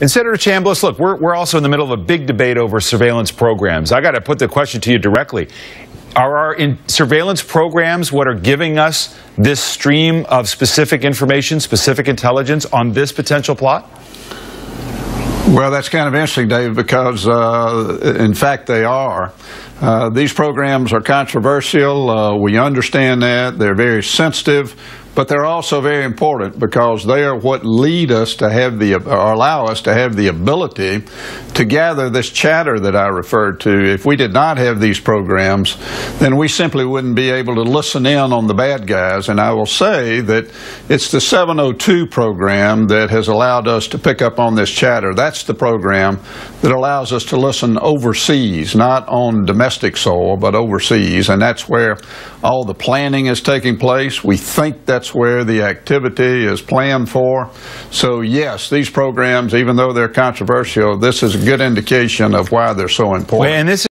And Senator Chambliss, look, we're also in the middle of a big debate over surveillance programs. I got to put the question to you directly. Are our surveillance programs what are giving us this stream of specific information, specific intelligence on this potential plot? Well, that's kind of interesting, Dave, because in fact they are. These programs are controversial. We understand that. They're very sensitive, but they're also very important because they are what lead us to have or allow us to have the ability to gather this chatter that I referred to. If we did not have these programs, then we simply wouldn't be able to listen in on the bad guys. And I will say that it's the 702 program that has allowed us to pick up on this chatter. That's the program that allows us to listen overseas, not on domestic soil, but overseas. And that's where all the planning is taking place. We think that's where the activity is planned for. So yes, these programs, even though they're controversial, this is a good indication of why they're so important. And this